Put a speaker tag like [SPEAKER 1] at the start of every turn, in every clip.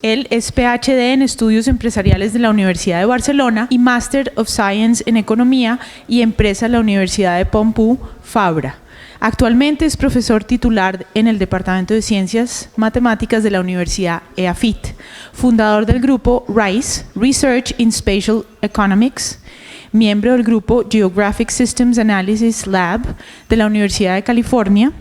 [SPEAKER 1] Él es PhD en Estudios Empresariales de la Universidad de Barcelona y Master of Science en Economía y Empresa en la Universidad de Pompeu Fabra. Actualmente es profesor titular en el Departamento de Ciencias Matemáticas de la Universidad EAFIT, fundador del grupo RISE, Research in Spatial Economics, miembro del grupo Geographic Systems Analysis Lab de la Universidad de California,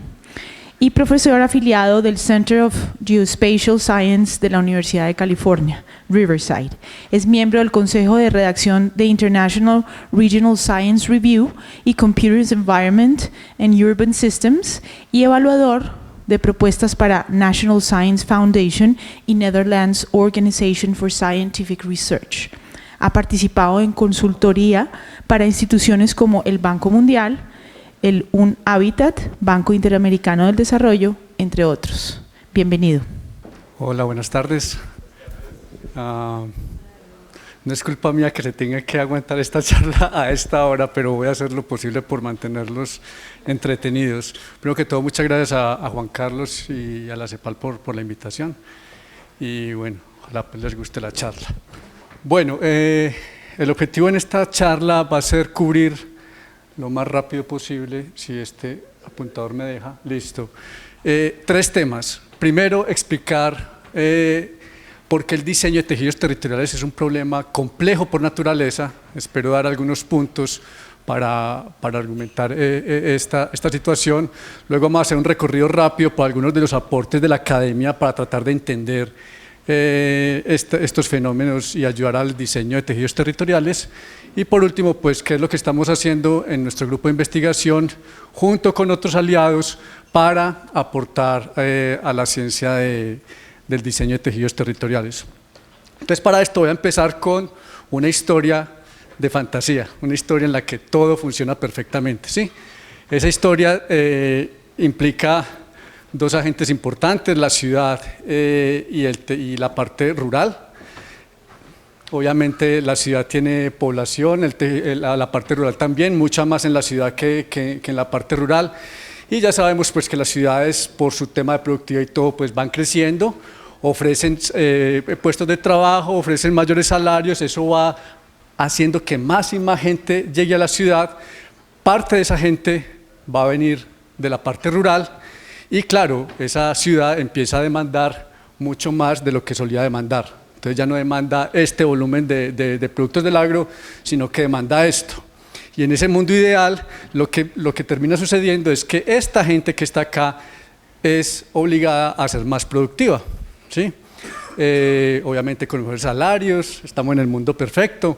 [SPEAKER 1] y profesor afiliado del Center of Geospatial Science de la Universidad de California, Riverside. Es miembro del Consejo de Redacción de International Regional Science Review y Computers Environment and Urban Systems y evaluador de propuestas para National Science Foundation y Netherlands Organization for Scientific Research. Ha participado en consultoría para instituciones como el Banco Mundial, el UNHABITAT, Banco Interamericano del Desarrollo, entre otros. Bienvenido.
[SPEAKER 2] Hola, buenas tardes. No es culpa mía que se tenga que aguantar esta charla a esta hora, pero voy a hacer lo posible por mantenerlos entretenidos. Primero que todo, muchas gracias a Juan Carlos y a la CEPAL por la invitación. Y bueno, ojalá pues les guste la charla. Bueno, el objetivo en esta charla va a ser cubrir lo más rápido posible, si este apuntador me deja, listo. Tres temas. Primero, explicar por qué el diseño de tejidos territoriales es un problema complejo por naturaleza. Espero dar algunos puntos para argumentar esta situación. Luego vamos a hacer un recorrido rápido por algunos de los aportes de la academia para tratar de entender estos fenómenos y ayudar al diseño de tejidos territoriales. Y por último, pues, qué es lo que estamos haciendo en nuestro grupo de investigación junto con otros aliados para aportar a la ciencia del diseño de tejidos territoriales. Entonces, para esto voy a empezar con una historia de fantasía, una historia en la que todo funciona perfectamente, ¿sí? Esa historia implica dos agentes importantes, la ciudad y la parte rural. Obviamente la ciudad tiene población, la parte rural también, mucha más en la ciudad que en la parte rural. Y ya sabemos pues que las ciudades, por su tema de productividad y todo, pues van creciendo, ofrecen puestos de trabajo, ofrecen mayores salarios, eso va haciendo que más y más gente llegue a la ciudad. Parte de esa gente va a venir de la parte rural y claro, esa ciudad empieza a demandar mucho más de lo que solía demandar. Entonces ya no demanda este volumen de productos del agro, sino que demanda esto. Y en ese mundo ideal, lo que termina sucediendo es que esta gente que está acá es obligada a ser más productiva, ¿sí? Obviamente con mejores salarios, estamos en el mundo perfecto.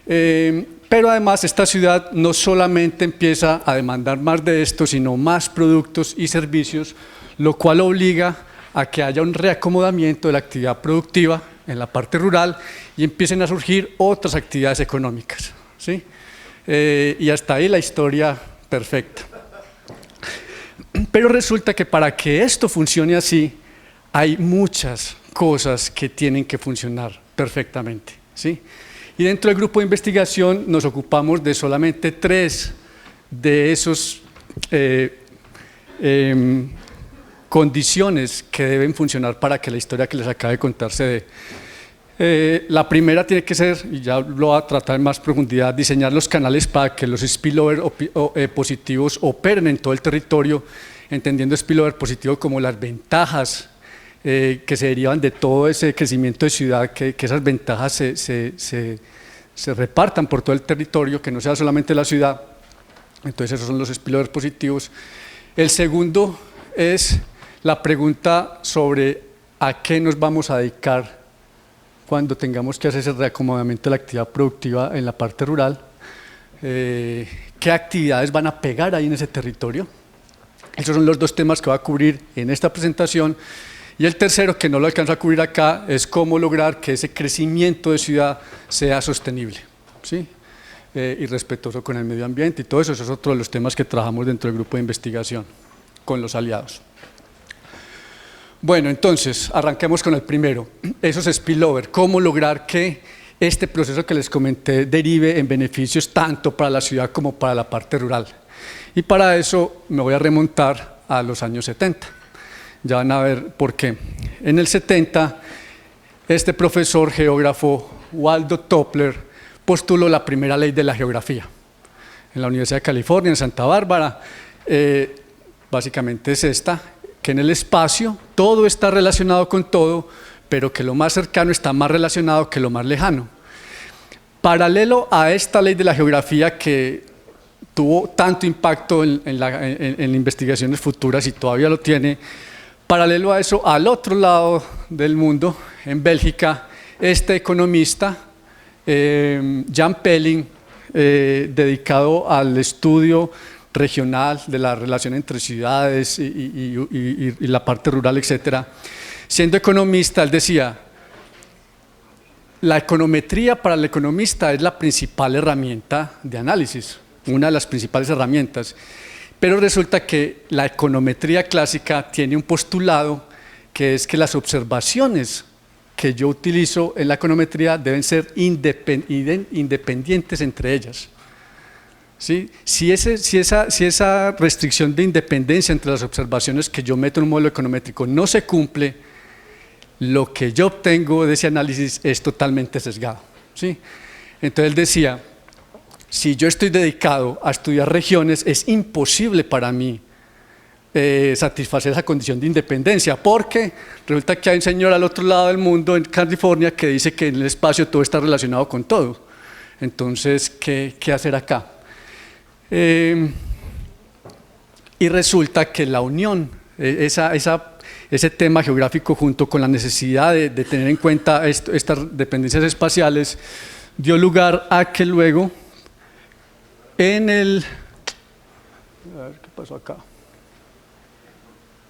[SPEAKER 2] Pero además esta ciudad no solamente empieza a demandar más de esto, sino más productos y servicios, lo cual obliga a que haya un reacomodamiento de la actividad productiva en la parte rural y empiecen a surgir otras actividades económicas, ¿sí? Y hasta ahí la historia perfecta. Pero resulta que para que esto funcione así, hay muchas cosas que tienen que funcionar perfectamente, ¿sí? Y dentro del grupo de investigación nos ocupamos de solamente 3 de esos condiciones que deben funcionar para que la historia que les acabo de contar se dé. La primera tiene que ser, y ya lo voy a tratar en más profundidad, diseñar los canales para que los spillover positivos operen en todo el territorio, entendiendo spillover positivo como las ventajas que se derivan de todo ese crecimiento de ciudad, que esas ventajas se repartan por todo el territorio, que no sea solamente la ciudad. Entonces esos son los spillover positivos. El segundo es la pregunta sobre a qué nos vamos a dedicar cuando tengamos que hacer ese reacomodamiento de la actividad productiva en la parte rural, qué actividades van a pegar ahí en ese territorio. Esos son los 2 temas que voy a cubrir en esta presentación. Y el tercero, que no lo alcanzo a cubrir acá, es cómo lograr que ese crecimiento de ciudad sea sostenible, ¿sí? Y respetuoso con el medio ambiente y todo eso. Eso es otro de los temas que trabajamos dentro del grupo de investigación con los aliados. Bueno, entonces, arranquemos con el primero, esos spillover, cómo lograr que este proceso que les comenté derive en beneficios tanto para la ciudad como para la parte rural. Y para eso me voy a remontar a los años 70. Ya van a ver por qué. En el 70 este profesor geógrafo Waldo Toepler postuló la primera ley de la geografía en la Universidad de California, en Santa Bárbara. Básicamente es esta, que en el espacio todo está relacionado con todo, pero que lo más cercano está más relacionado que lo más lejano. Paralelo a esta ley de la geografía que tuvo tanto impacto en investigaciones futuras y todavía lo tiene, paralelo a eso, al otro lado del mundo, en Bélgica, este economista, Jan Pelling, dedicado al estudio regional de la relación entre ciudades y la parte rural, etcétera. Siendo economista, él decía, la econometría para el economista es la principal herramienta de análisis, una de las principales herramientas, pero resulta que la econometría clásica tiene un postulado que es que las observaciones que yo utilizo en la econometría deben ser independientes entre ellas. ¿Sí? Si esa restricción de independencia entre las observaciones que yo meto en un modelo econométrico no se cumple, lo que yo obtengo de ese análisis es totalmente sesgado. ¿Sí? Entonces él decía, si yo estoy dedicado a estudiar regiones, es imposible para mí satisfacer esa condición de independencia, porque resulta que hay un señor al otro lado del mundo, en California, que dice que en el espacio todo está relacionado con todo. Entonces, ¿qué hacer acá? Y resulta que la unión, ese tema geográfico junto con la necesidad de tener en cuenta estas dependencias espaciales, dio lugar a que luego en el... A ver, ¿qué pasó acá?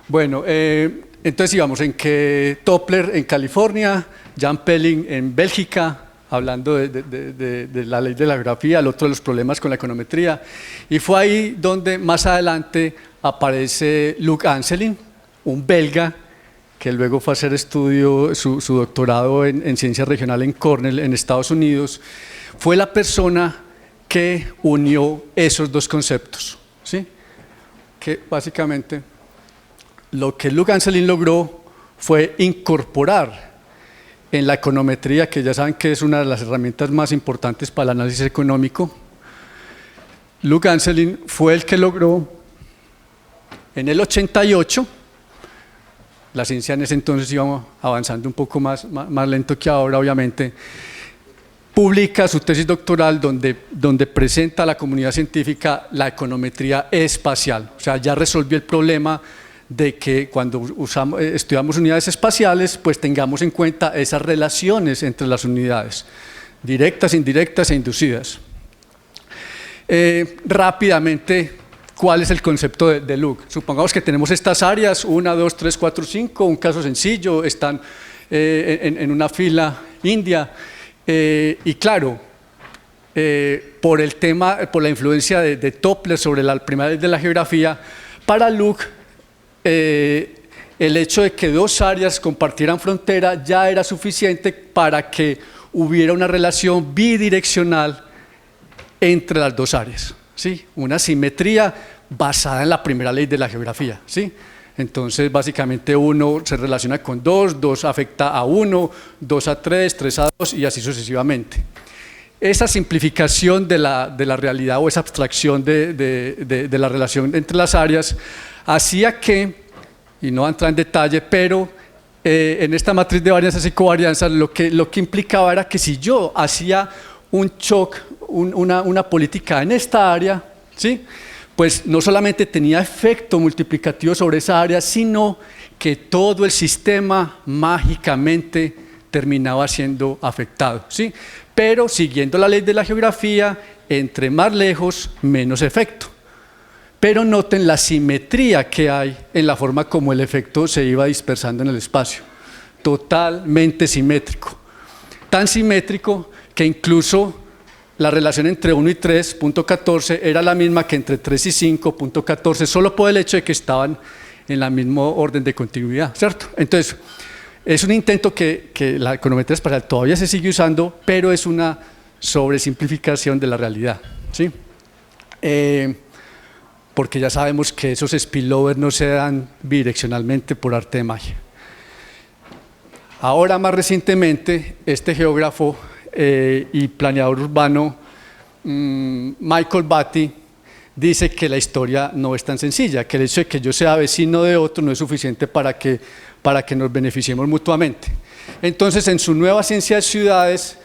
[SPEAKER 2] Bueno, entonces íbamos en que Toepler en California, Jan Pelling en Bélgica, hablando de la ley de la geografía, el otro de los problemas con la econometría, y fue ahí donde más adelante aparece Luc Anselin, un belga que luego fue a hacer su doctorado en ciencia regional en Cornell, en Estados Unidos. Fue la persona que unió esos dos conceptos, ¿sí? Que básicamente lo que Luc Anselin logró fue incorporar en la econometría, que ya saben que es una de las herramientas más importantes para el análisis económico. Luc Anselin fue el que logró en el 88, la ciencia en ese entonces iba avanzando un poco más lento que ahora, obviamente, publica su tesis doctoral donde presenta a la comunidad científica la econometría espacial. O sea, ya resolvió el problema de que cuando estudiamos unidades espaciales, pues tengamos en cuenta esas relaciones entre las unidades, directas, indirectas e inducidas. Rápidamente, ¿cuál es el concepto de Luc? Supongamos que tenemos estas áreas, 1, 2, 3, 4, 5, un caso sencillo, están en una fila india, y claro, por la influencia de Toepler sobre la primera ley de la geografía, para Luc, el hecho de que dos áreas compartieran frontera ya era suficiente para que hubiera una relación bidireccional entre las dos áreas, ¿sí? Una simetría basada en la primera ley de la geografía, ¿sí? Entonces, básicamente 1 se relaciona con 2, 2 afecta a 1, 2 a 3, 3 a 2 y así sucesivamente. Esa simplificación de la realidad o esa abstracción de la relación entre las áreas hacía que, y no voy a entrar en detalle, pero en esta matriz de varianzas y covarianzas lo que implicaba era que si yo hacía un shock, una política en esta área, ¿sí? Pues no solamente tenía efecto multiplicativo sobre esa área, sino que todo el sistema mágicamente terminaba siendo afectado, ¿sí? Pero siguiendo la ley de la geografía, entre más lejos, menos efecto. Pero noten la simetría que hay en la forma como el efecto se iba dispersando en el espacio. Totalmente simétrico. Tan simétrico que incluso la relación entre 1 y 3, punto 14, era la misma que entre 3 y 5, punto 14, solo por el hecho de que estaban en la misma orden de continuidad, ¿cierto? Entonces, es un intento que la econometría espacial todavía se sigue usando, pero es una sobresimplificación de la realidad, ¿sí? Porque ya sabemos que esos spillovers no se dan bidireccionalmente por arte de magia. Ahora, más recientemente, este geógrafo y planeador urbano Michael Batty dice que la historia no es tan sencilla, que el hecho de que yo sea vecino de otro no es suficiente para que nos beneficiemos mutuamente. Entonces, en su nueva ciencia de ciudades,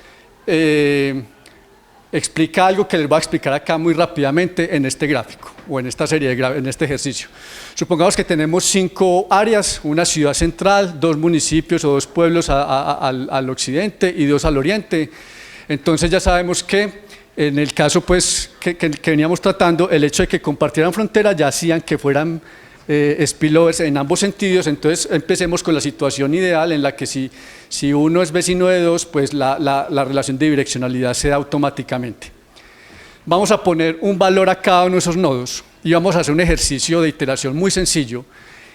[SPEAKER 2] explica algo que les voy a explicar acá muy rápidamente en este gráfico, o en esta serie, en este ejercicio. Supongamos que tenemos 5 áreas, una ciudad central, 2 municipios o 2 pueblos al occidente y 2 al oriente. Entonces ya sabemos que en el caso pues, que veníamos tratando, el hecho de que compartieran frontera ya hacían que fueran spillovers en ambos sentidos. Entonces empecemos con la situación ideal en la que si uno es vecino de 2, pues la relación de bidireccionalidad se da automáticamente. Vamos a poner un valor a cada uno de esos nodos y vamos a hacer un ejercicio de iteración muy sencillo.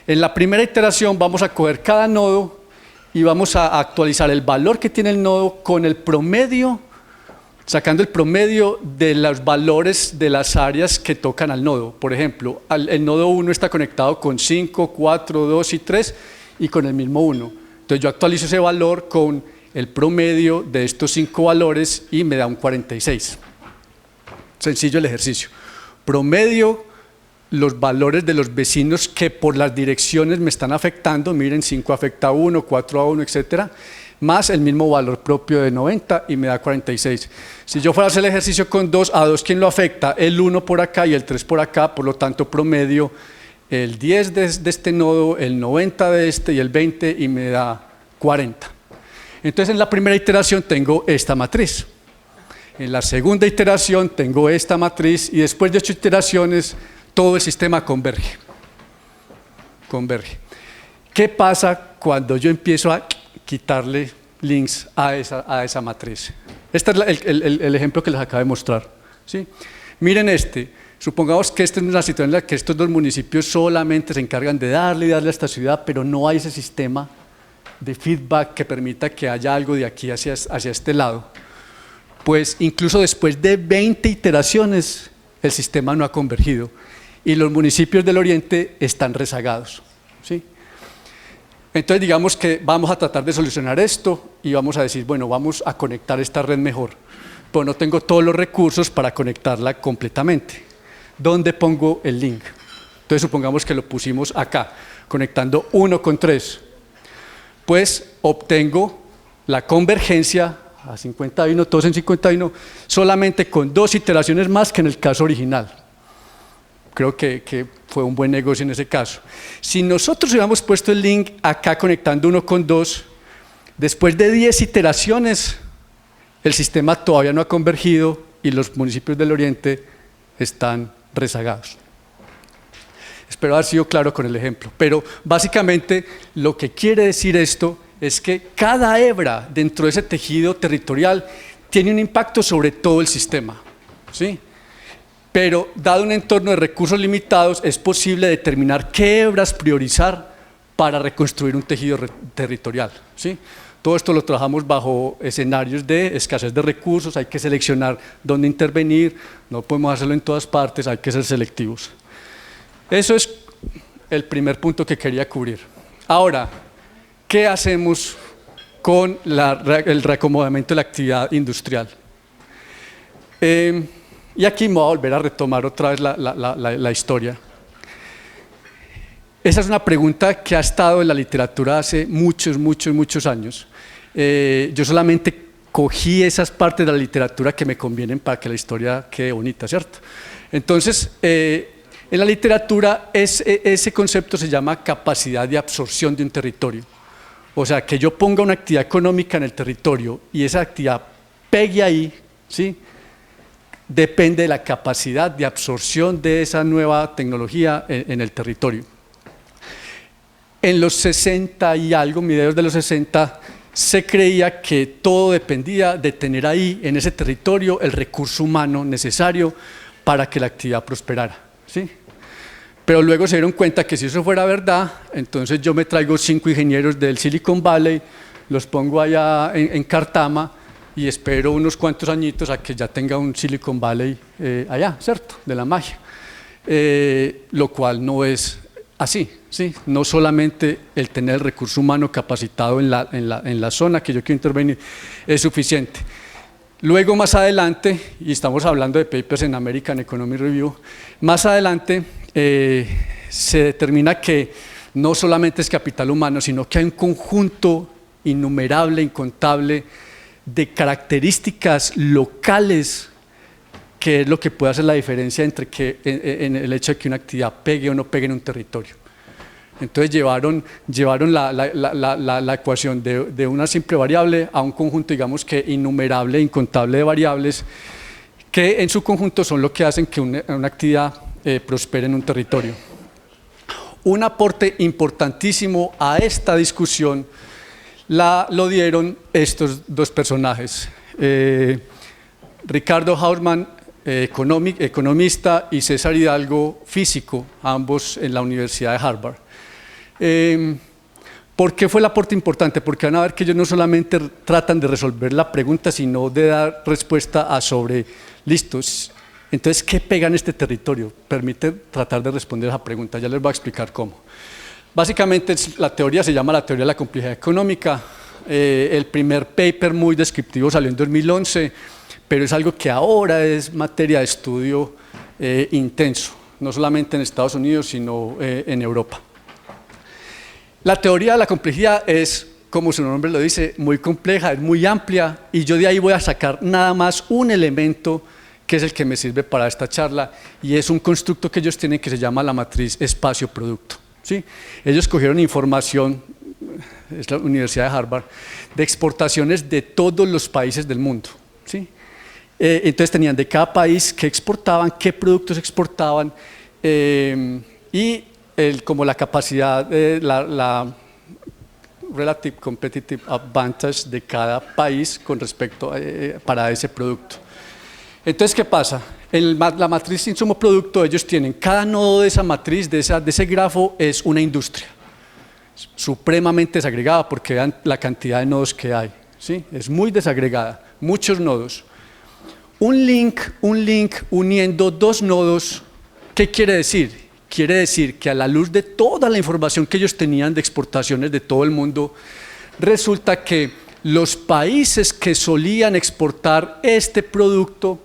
[SPEAKER 2] En la primera iteración vamos a coger cada nodo y vamos a actualizar el valor que tiene el nodo con el promedio, sacando el promedio de los valores de las áreas que tocan al nodo. Por ejemplo, el nodo 1 está conectado con 5, 4, 2 y 3 y con el mismo 1. Entonces yo actualizo ese valor con el promedio de estos 5 valores y me da un 46. Sencillo el ejercicio. Promedio los valores de los vecinos que por las direcciones me están afectando, miren, 5 afecta a 1, 4 a 1, etcétera, más el mismo valor propio de 90 y me da 46. Si yo fuera a hacer el ejercicio con 2, a 2 ¿quién lo afecta? El 1 por acá y el 3 por acá, por lo tanto promedio el 10 de este nodo, el 90 de este y el 20 y me da 40. Entonces en la primera iteración tengo esta matriz. En la segunda iteración tengo esta matriz y después de 8 iteraciones todo el sistema converge. ¿Qué pasa cuando yo empiezo a quitarle links a esa matriz? Este es el ejemplo que les acabo de mostrar, ¿sí? Miren supongamos que esta es una situación en la que estos 2 municipios solamente se encargan de darle a esta ciudad, pero no hay ese sistema de feedback que permita que haya algo de aquí hacia este lado. Pues incluso después de 20 iteraciones el sistema no ha convergido y los municipios del oriente están rezagados, ¿sí? Entonces digamos que vamos a tratar de solucionar esto y vamos a decir, bueno, vamos a conectar esta red mejor, pero no tengo todos los recursos para conectarla completamente. ¿Dónde pongo el link? Entonces supongamos que lo pusimos acá, conectando 1 con 3. Pues obtengo la convergencia a 51, todos en 51, solamente con 2 iteraciones más que en el caso original. Creo que fue un buen negocio en ese caso. Si nosotros hubiéramos puesto el link acá conectando 1 con 2, después de 10 iteraciones, el sistema todavía no ha convergido y los municipios del oriente están rezagados. Espero haber sido claro con el ejemplo, pero básicamente lo que quiere decir esto es que cada hebra dentro de ese tejido territorial tiene un impacto sobre todo el sistema, ¿sí? Pero dado un entorno de recursos limitados es posible determinar qué hebras priorizar para reconstruir un tejido territorial, ¿sí? Todo esto lo trabajamos bajo escenarios de escasez de recursos, hay que seleccionar dónde intervenir, no podemos hacerlo en todas partes, hay que ser selectivos. Eso es el primer punto que quería cubrir. Ahora, ¿qué hacemos con el reacomodamiento de la actividad industrial? Y aquí me voy a volver a retomar otra vez la historia. Esa es una pregunta que ha estado en la literatura hace muchos años. Yo solamente cogí esas partes de la literatura que me convienen para que la historia quede bonita, ¿cierto? Entonces, en la literatura ese concepto se llama capacidad de absorción de un territorio. O sea, que yo ponga una actividad económica en el territorio y esa actividad pegue ahí, ¿sí? Depende de la capacidad de absorción de esa nueva tecnología en el territorio. En los 60 y algo, mediados de los 60, se creía que todo dependía de tener ahí, en ese territorio, el recurso humano necesario para que la actividad prosperara, ¿sí? Pero luego se dieron cuenta que si eso fuera verdad, entonces yo me traigo 5 ingenieros del Silicon Valley, los pongo allá en Cartama y espero unos cuantos añitos a que ya tenga un Silicon Valley allá, ¿cierto? De la magia. Lo cual no es así, ¿sí? No solamente el tener el recurso humano capacitado en la zona que yo quiero intervenir es suficiente. Luego, más adelante, y estamos hablando de papers en American Economic Review, más adelante se determina que no solamente es capital humano, sino que hay un conjunto innumerable, incontable de características locales que es lo que puede hacer la diferencia entre en el hecho de que una actividad pegue o no pegue en un territorio. Entonces llevaron la ecuación de una simple variable a un conjunto, digamos que innumerable, incontable de variables, que en su conjunto son lo que hacen que una actividad prospere en un territorio. Un aporte importantísimo a esta discusión lo dieron estos dos personajes, Ricardo Hausmann, economista, y César Hidalgo, físico, ambos en la Universidad de Harvard. ¿Por qué fue el aporte importante? Porque van a ver que ellos no solamente tratan de resolver la pregunta, sino de dar respuesta a sobre, listos, entonces, ¿qué pega en este territorio? Permite tratar de responder esa pregunta, ya les voy a explicar cómo. Básicamente la teoría se llama la teoría de la complejidad económica. El primer paper muy descriptivo salió en 2011, pero es algo que ahora es materia de estudio intenso, no solamente en Estados Unidos, sino en Europa. La teoría de la complejidad es, como su nombre lo dice, muy compleja, es muy amplia, y yo de ahí voy a sacar nada más un elemento que es el que me sirve para esta charla, y es un constructo que ellos tienen que se llama la matriz espacio-producto. ¿Sí? Ellos cogieron información, es la Universidad de Harvard, de exportaciones de todos los países del mundo. ¿Sí? Entonces tenían de cada país qué exportaban, qué productos exportaban, y como la capacidad, la relative competitive advantage de cada país con respecto para ese producto. Entonces, ¿qué pasa? En la matriz insumo-producto ellos tienen, cada nodo de esa matriz, de ese grafo, es una industria, supremamente desagregada porque vean la cantidad de nodos que hay, ¿sí? Es muy desagregada, muchos nodos. Un link uniendo dos nodos, ¿qué quiere decir? Quiere decir que a la luz de toda la información que ellos tenían de exportaciones de todo el mundo, resulta que los países que solían exportar este producto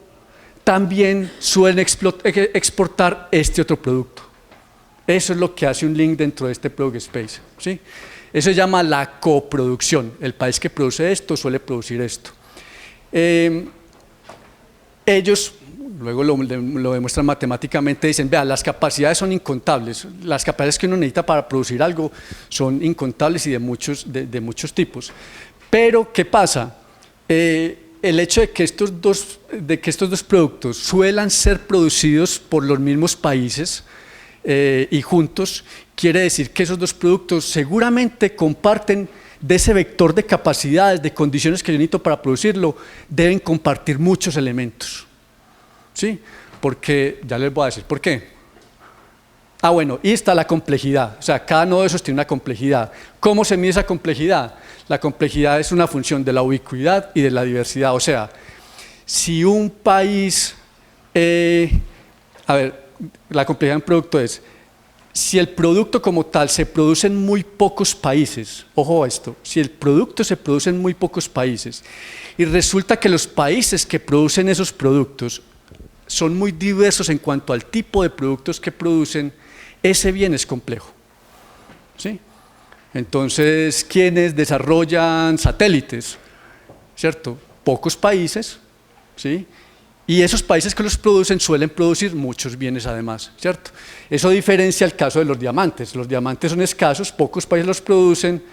[SPEAKER 2] también suelen exportar este otro producto. Eso es lo que hace un link dentro de este product space, ¿sí? Eso se llama la coproducción. El país que produce esto suele producir esto. Ellos, luego lo demuestran matemáticamente, dicen, vea, las capacidades son incontables, las capacidades que uno necesita para producir algo son incontables y de muchos tipos. Pero, ¿qué pasa? El hecho de que estos dos productos suelan ser producidos por los mismos países y juntos, quiere decir que esos dos productos seguramente comparten de ese vector de capacidades, de condiciones que yo necesito para producirlo, deben compartir muchos elementos. ¿Sí? Porque, ya les voy a decir por qué. Bueno, y está la complejidad, o sea, cada uno de esos tiene una complejidad. ¿Cómo se mide esa complejidad? La complejidad es una función de la ubicuidad y de la diversidad, o sea, si un país, la complejidad de un producto es, si el producto como tal se produce en muy pocos países, ojo a esto, si el producto se produce en muy pocos países y resulta que los países que producen esos productos son muy diversos en cuanto al tipo de productos que producen, ese bien es complejo. ¿Sí? Entonces, ¿quiénes desarrollan satélites? ¿Cierto? Pocos países, ¿sí? Y esos países que los producen suelen producir muchos bienes además, ¿cierto? Eso diferencia el caso de los diamantes. Los diamantes son escasos, pocos países los producen,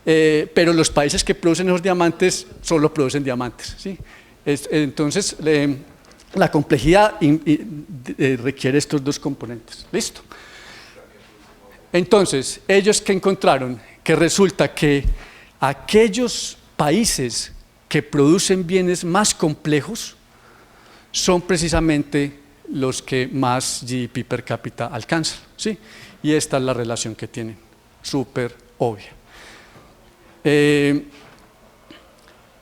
[SPEAKER 2] pero los países que producen esos diamantes solo producen diamantes, ¿sí? Entonces, la complejidad requiere estos dos componentes. ¿Listo? Entonces, ellos que encontraron que resulta que aquellos países que producen bienes más complejos son precisamente los que más GDP per cápita alcanzan, ¿sí? Y esta es la relación que tienen, súper obvia.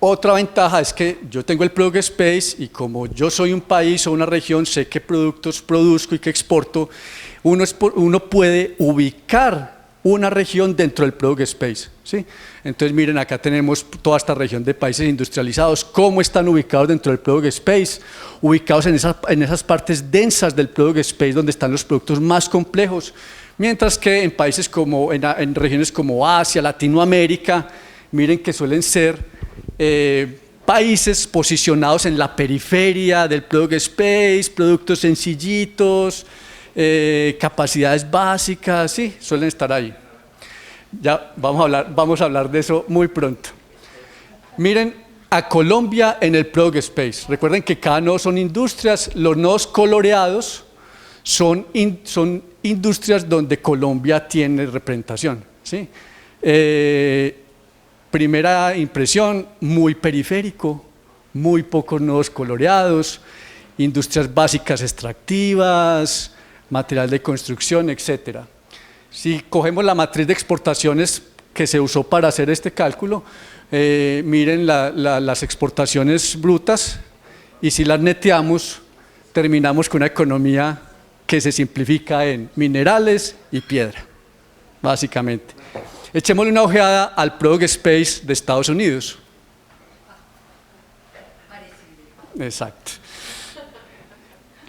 [SPEAKER 2] Otra ventaja es que yo tengo el product space y como yo soy un país o una región, sé qué productos produzco y qué exporto, uno puede ubicar una región dentro del Product Space, ¿sí? Entonces miren, acá tenemos toda esta región de países industrializados, cómo están ubicados dentro del Product Space, ubicados en esas partes densas del Product Space donde están los productos más complejos, mientras que en países como, en regiones como Asia, Latinoamérica, miren que suelen ser países posicionados en la periferia del Product Space, productos sencillitos, capacidades básicas, sí, suelen estar ahí. Ya vamos a hablar de eso muy pronto. Miren a Colombia en el Product Space. Recuerden que cada nodo son industrias, los nodos coloreados son industrias donde Colombia tiene representación, ¿sí? Primera impresión, muy periférico, muy pocos nodos coloreados, industrias básicas extractivas, material de construcción, etc. Si cogemos la matriz de exportaciones que se usó para hacer este cálculo, miren las exportaciones brutas, y si las neteamos, terminamos con una economía que se simplifica en minerales y piedra, básicamente. Echémosle una ojeada al Product Space de Estados Unidos. Exacto.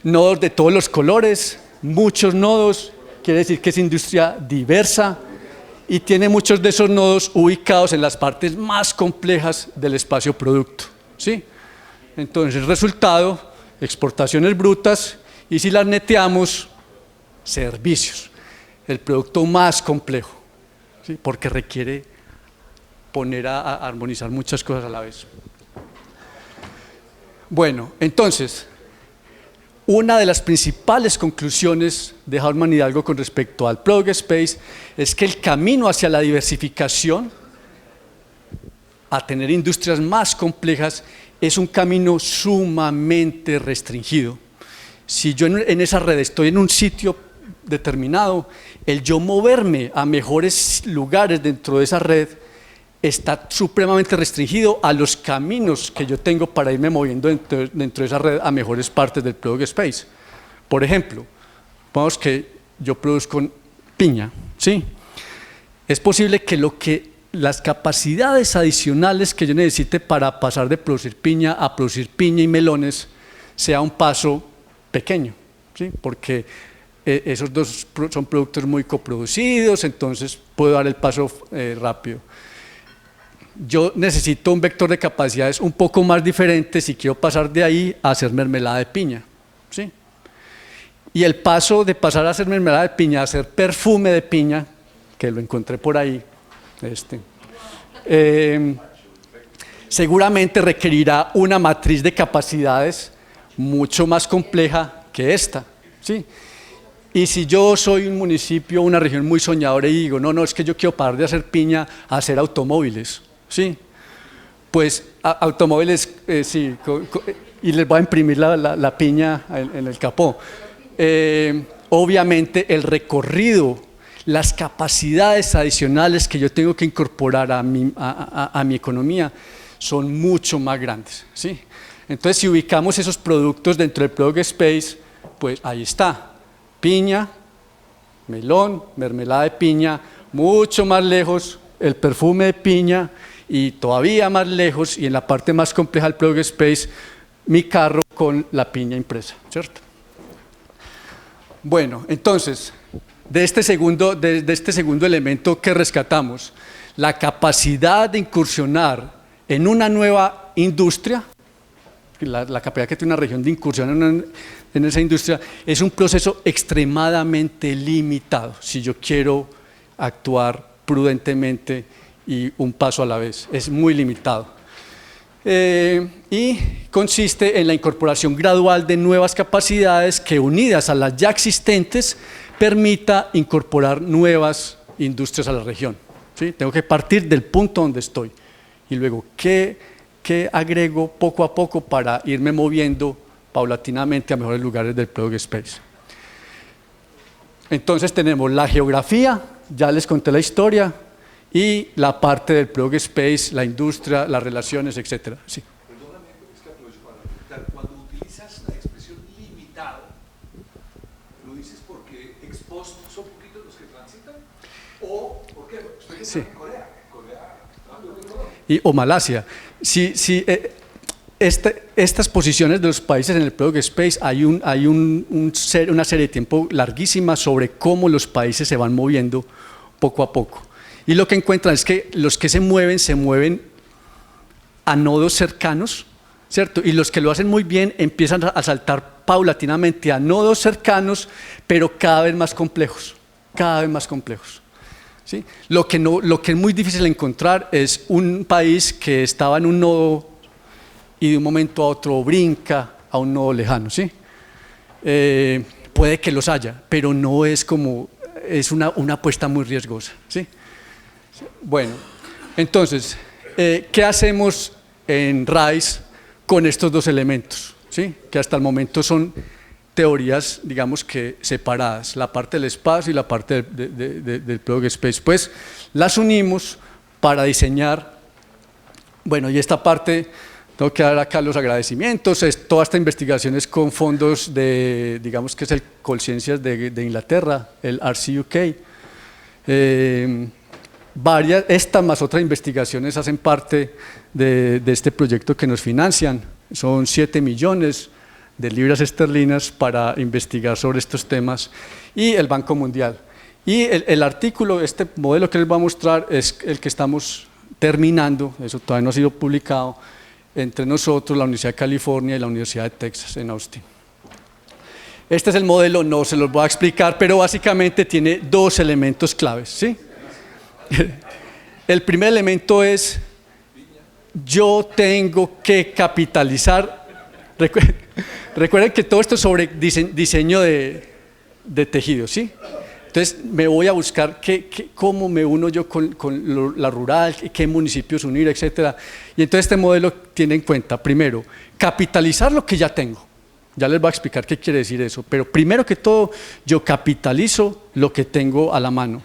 [SPEAKER 2] Nodos de todos los colores, muchos nodos, quiere decir que es industria diversa y tiene muchos de esos nodos ubicados en las partes más complejas del espacio producto, ¿sí? Entonces, resultado, exportaciones brutas, y si las neteamos, servicios, el producto más complejo, ¿sí? Porque requiere poner a armonizar muchas cosas a la vez. Bueno, entonces, una de las principales conclusiones de Hauptmann Hidalgo con respecto al Product Space es que el camino hacia la diversificación, a tener industrias más complejas, es un camino sumamente restringido. Si yo en esa red estoy en un sitio determinado, el yo moverme a mejores lugares dentro de esa red está supremamente restringido a los caminos que yo tengo para irme moviendo dentro de esa red a mejores partes del Product Space. Por ejemplo, vamos que yo produzco piña, ¿sí? Es posible que las capacidades adicionales que yo necesite para pasar de producir piña a producir piña y melones sea un paso pequeño, ¿sí? Porque esos dos son productos muy coproducidos, entonces puedo dar el paso rápido. Yo necesito un vector de capacidades un poco más diferente si quiero pasar de ahí a hacer mermelada de piña, ¿sí? Y el paso de pasar a hacer mermelada de piña a hacer perfume de piña, que lo encontré por ahí, seguramente requerirá una matriz de capacidades mucho más compleja que esta, ¿sí? Y si yo soy un municipio, una región muy soñadora y digo, no, es que yo quiero parar de hacer piña a hacer automóviles, ¿sí? Pues automóviles, sí, y les voy a imprimir la piña en el capó. Obviamente el recorrido, las capacidades adicionales que yo tengo que incorporar a mi economía son mucho más grandes, ¿sí? Entonces, si ubicamos esos productos dentro del Product Space, pues ahí está, piña, melón, mermelada de piña, mucho más lejos el perfume de piña, y todavía más lejos y en la parte más compleja del Product Space, mi carro con la piña impresa, ¿cierto? Bueno, entonces, de este segundo elemento que rescatamos, la capacidad de incursionar en una nueva industria, la capacidad que tiene una región de incursión en esa industria, es un proceso extremadamente limitado, si yo quiero actuar prudentemente y un paso a la vez, es muy limitado. Y consiste en la incorporación gradual de nuevas capacidades que, unidas a las ya existentes, permita incorporar nuevas industrias a la región, ¿sí? Tengo que partir del punto donde estoy y luego ¿qué agrego poco a poco para irme moviendo paulatinamente a mejores lugares del Product Space? Entonces tenemos la geografía, ya les conté la historia, y la parte del Product Space, la industria, las relaciones, etc. Sí.
[SPEAKER 3] Perdóname, es que aprovecho para preguntar, cuando utilizas la expresión limitado, ¿lo dices porque ex post son poquitos los que transitan? O, ¿por qué? Estoy
[SPEAKER 2] Sí.
[SPEAKER 3] en Corea.
[SPEAKER 2] O Malasia. Estas posiciones de los países en el Product Space, hay una serie de tiempo larguísima sobre cómo los países se van moviendo poco a poco. Y lo que encuentran es que los que se mueven a nodos cercanos, ¿cierto? Y los que lo hacen muy bien empiezan a saltar paulatinamente a nodos cercanos, pero cada vez más complejos, cada vez más complejos. ¿Sí? Lo que es muy difícil encontrar es un país que estaba en un nodo y de un momento a otro brinca a un nodo lejano. ¿Sí? Puede que los haya, pero no es como, es una apuesta muy riesgosa. ¿Sí? Bueno, entonces, ¿qué hacemos en RISE con estos dos elementos? ¿Sí? Que hasta el momento son teorías, digamos que separadas, la parte del espacio y la parte del Product Space. Pues las unimos para diseñar, bueno, y esta parte, tengo que dar acá los agradecimientos, toda esta investigación es con fondos de, digamos que es el Colciencias de Inglaterra, el RCUK, esta más otras investigaciones hacen parte de este proyecto que nos financian, son 7 millones de libras esterlinas para investigar sobre estos temas, y el Banco Mundial. Y el artículo, este modelo que les voy a mostrar es el que estamos terminando, eso todavía no ha sido publicado, entre nosotros, la Universidad de California y la Universidad de Texas en Austin. Este es el modelo, no se los voy a explicar, pero básicamente tiene dos elementos claves. ¿Sí? El primer elemento es, yo tengo que capitalizar. Recuerden que todo esto es sobre diseño de tejidos, ¿sí? Entonces me voy a buscar cómo me uno yo con la rural, qué municipios unir, etcétera. Y entonces este modelo tiene en cuenta, primero, capitalizar lo que ya tengo. Ya les voy a explicar qué quiere decir eso, pero primero que todo, yo capitalizo lo que tengo a la mano.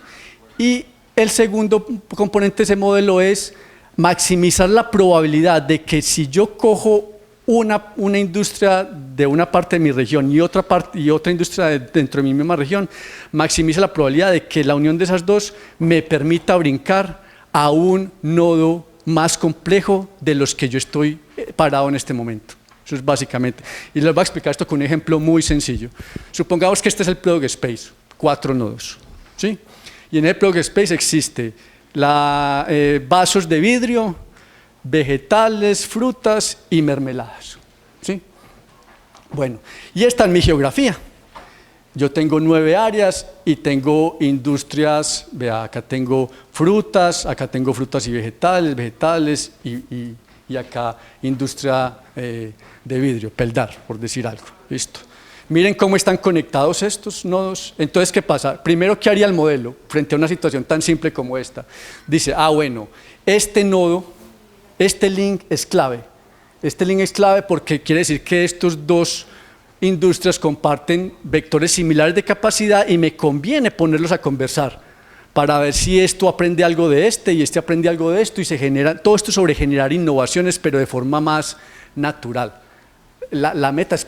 [SPEAKER 2] Y el segundo componente de ese modelo es maximizar la probabilidad de que si yo cojo una industria de una parte de mi región y otra industria dentro de mi misma región, maximiza la probabilidad de que la unión de esas dos me permita brincar a un nodo más complejo de los que yo estoy parado en este momento. Eso es básicamente. Y les voy a explicar esto con un ejemplo muy sencillo. Supongamos que este es el Product Space, 4 nodos. ¿Sí? Y en el Product Space existe vasos de vidrio, vegetales, frutas y mermeladas. ¿Sí? Bueno, y esta es mi geografía. Yo tengo 9 áreas y tengo industrias, vea, acá tengo frutas y vegetales y acá industria de vidrio, peldar, por decir algo. Listo. Miren cómo están conectados estos nodos. Entonces, ¿qué pasa? Primero, ¿qué haría el modelo frente a una situación tan simple como esta? Dice, bueno, este nodo, este link es clave. Este link es clave porque quiere decir que estos dos industrias comparten vectores similares de capacidad y me conviene ponerlos a conversar para ver si esto aprende algo de este y este aprende algo de esto y se genera, todo esto sobre generar innovaciones pero de forma más natural. La meta es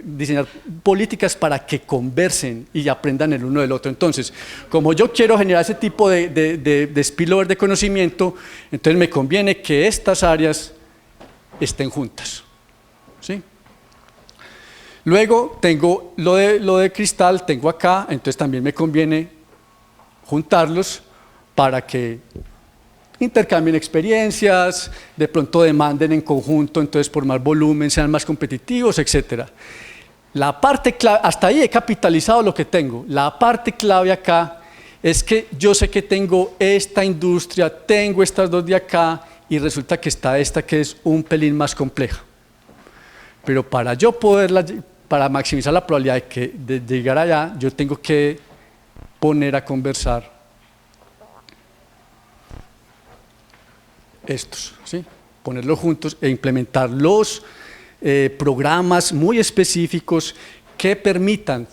[SPEAKER 2] diseñar políticas para que conversen y aprendan el uno del otro. Entonces, como yo quiero generar ese tipo de spillover de conocimiento, entonces me conviene que estas áreas estén juntas. ¿Sí? Luego tengo lo de cristal, tengo acá, entonces también me conviene juntarlos para que intercambien experiencias, de pronto demanden en conjunto, entonces por más volumen sean más competitivos, etc. La parte clave, hasta ahí he capitalizado lo que tengo. La parte clave acá es que yo sé que tengo esta industria, tengo estas dos de acá y resulta que está esta que es un pelín más compleja. Pero para maximizar la probabilidad de llegar allá, yo tengo que poner a conversar estos, ¿sí? Ponerlos juntos e implementar los programas muy específicos que permitan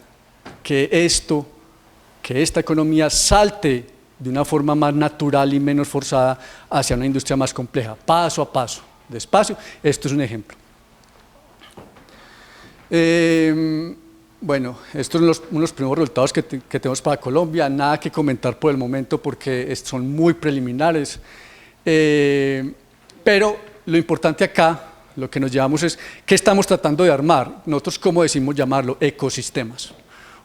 [SPEAKER 2] que esta economía salte de una forma más natural y menos forzada hacia una industria más compleja, paso a paso, despacio. Esto es un ejemplo. Bueno, estos son unos primeros resultados que tenemos para Colombia, nada que comentar por el momento porque son muy preliminares, pero lo importante acá, lo que nos llevamos es qué estamos tratando de armar. Nosotros, ¿cómo decimos llamarlo? Ecosistemas.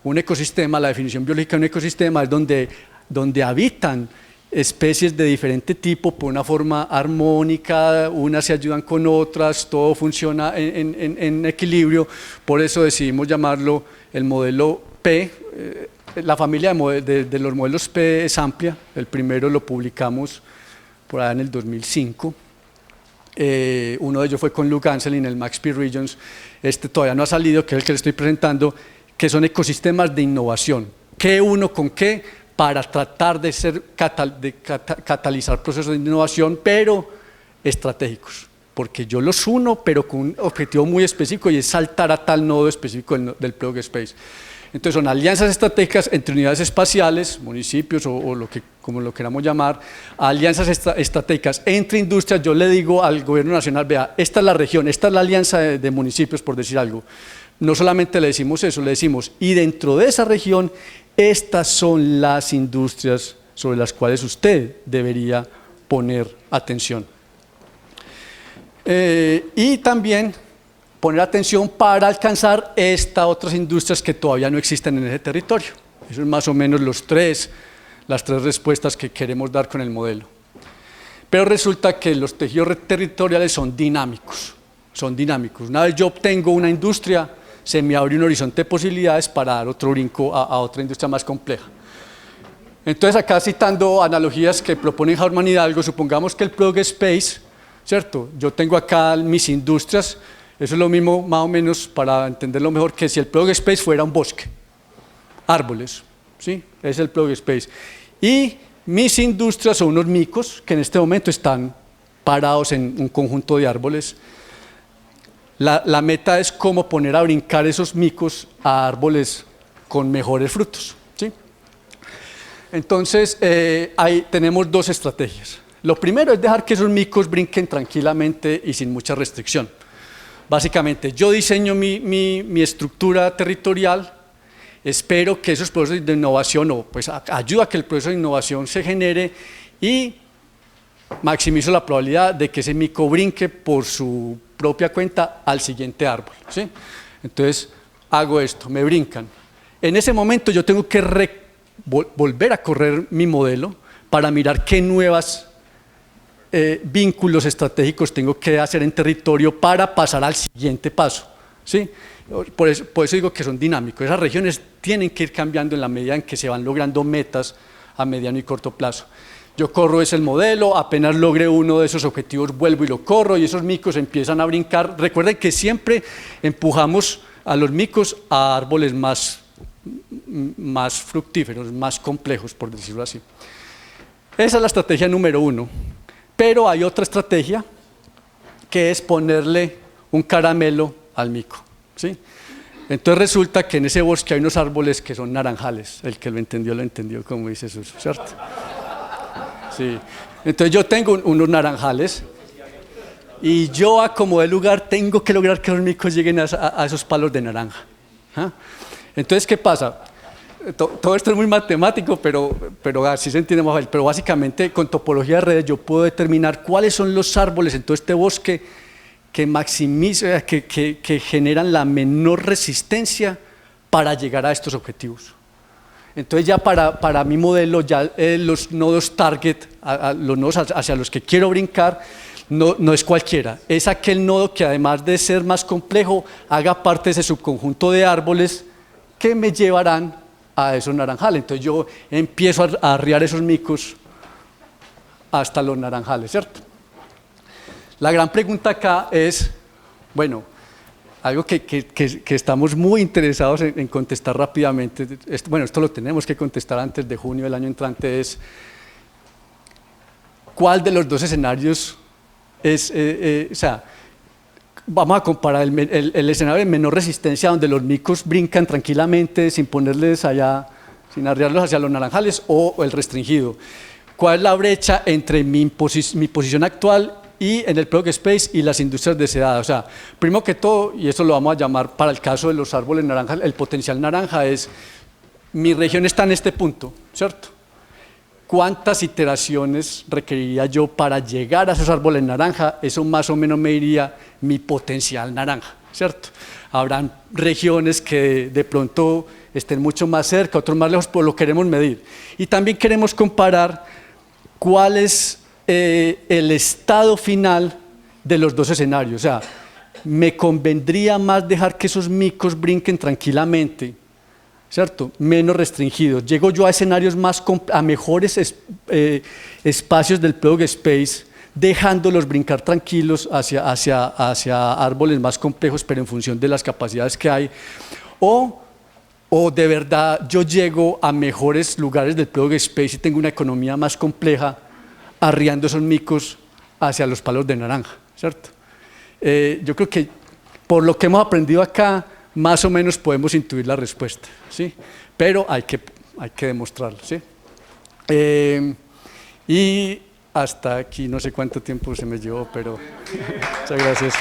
[SPEAKER 2] Un ecosistema, la definición biológica de un ecosistema es donde habitan especies de diferente tipo por una forma armónica, unas se ayudan con otras, todo funciona en equilibrio, por eso decidimos llamarlo el modelo P. La familia de los modelos P es amplia, el primero lo publicamos por allá en el 2005, uno de ellos fue con Luke Anselin, el Max P Regions, este todavía no ha salido, que es el que le estoy presentando, que son ecosistemas de innovación, ¿qué uno con qué? Para tratar de catalizar procesos de innovación, pero estratégicos, porque yo los uno, pero con un objetivo muy específico y es saltar a tal nodo específico del Plug Space. Entonces son alianzas estratégicas entre unidades espaciales, municipios o como lo queramos llamar, alianzas estratégicas entre industrias. Yo le digo al gobierno nacional, vea, esta es la región, esta es la alianza de municipios, por decir algo. No solamente le decimos eso, le decimos, y dentro de esa región, estas son las industrias sobre las cuales usted debería poner atención. Y también poner atención para alcanzar estas otras industrias que todavía no existen en ese territorio. Eso es más o menos las tres respuestas que queremos dar con el modelo. Pero resulta que los tejidos territoriales son dinámicos. Una vez yo obtengo una industria, se me abre un horizonte de posibilidades para dar otro brinco a otra industria más compleja. Entonces, acá citando analogías que propone Harman Hidalgo, supongamos que el Plug Space, ¿cierto? Yo tengo acá mis industrias, eso es lo mismo más o menos para entenderlo mejor que si el Plug Space fuera un bosque, árboles, ¿sí? Es el Plug Space. Y mis industrias son unos micos que en este momento están parados en un conjunto de árboles. La meta es cómo poner a brincar esos micos a árboles con mejores frutos, ¿sí? Entonces, ahí tenemos dos estrategias. Lo primero es dejar que esos micos brinquen tranquilamente y sin mucha restricción. Básicamente, yo diseño mi estructura territorial, espero que esos procesos de innovación, pues ayuda a que el proceso de innovación se genere y maximizo la probabilidad de que ese mico brinque por su propia cuenta al siguiente árbol, ¿sí? Entonces hago esto, me brincan. En ese momento yo tengo que volver a correr mi modelo para mirar qué nuevos vínculos estratégicos tengo que hacer en territorio para pasar al siguiente paso, ¿sí? Por eso digo que son dinámicos. Esas regiones tienen que ir cambiando en la medida en que se van logrando metas a mediano y corto plazo. Yo corro ese modelo, apenas logre uno de esos objetivos vuelvo y lo corro y esos micos empiezan a brincar. Recuerden que siempre empujamos a los micos a árboles más fructíferos, más complejos, por decirlo así. Esa es la estrategia número uno. Pero hay otra estrategia que es ponerle un caramelo al mico, ¿sí? Entonces resulta que en ese bosque hay unos árboles que son naranjales. El que lo entendió, como dice Jesús, ¿cierto? Sí. Entonces yo tengo unos naranjales y yo a como de lugar tengo que lograr que los micos lleguen a esos palos de naranja. ¿Ah? Entonces, ¿qué pasa? Todo esto es muy matemático, pero así se entiende más fácil. Pero básicamente con topología de redes yo puedo determinar cuáles son los árboles en todo este bosque que generan la menor resistencia para llegar a estos objetivos. Entonces ya para mi modelo, ya los nodos target, los nodos hacia los que quiero brincar, no es cualquiera, es aquel nodo que además de ser más complejo, haga parte de ese subconjunto de árboles que me llevarán a esos naranjales. Entonces yo empiezo a arriar esos micos hasta los naranjales, ¿cierto? La gran pregunta acá es, bueno, algo que estamos muy interesados en contestar rápidamente, bueno, esto lo tenemos que contestar antes de junio del año entrante, es ¿cuál de los dos escenarios es, o sea, vamos a comparar el escenario de menor resistencia donde los micos brincan tranquilamente sin ponerles allá, sin arriarlos hacia los naranjales o el restringido? ¿Cuál es la brecha entre mi posición actual y en el Product Space y las industrias deseadas. O sea, primero que todo, y eso lo vamos a llamar para el caso de los árboles naranja, el potencial naranja es, mi región está en este punto, ¿cierto? ¿Cuántas iteraciones requeriría yo para llegar a esos árboles naranja? Eso más o menos me diría mi potencial naranja, ¿cierto? Habrán regiones que de pronto estén mucho más cerca, otros más lejos, pues lo queremos medir. Y también queremos comparar cuál es el estado final de los dos escenarios. O sea, me convendría más dejar que esos micos brinquen tranquilamente, ¿cierto? Menos restringidos. Llego yo a escenarios a mejores espacios del Product Space, dejándolos brincar tranquilos hacia árboles más complejos, pero en función de las capacidades que hay. O de verdad yo llego a mejores lugares del Product Space y tengo una economía más compleja, arriando esos micos hacia los palos de naranja, ¿cierto? Yo creo que por lo que hemos aprendido acá, más o menos podemos intuir la respuesta, ¿sí? Pero hay que demostrarlo, ¿sí? Y hasta aquí no sé cuánto tiempo se me llevó, pero muchas gracias.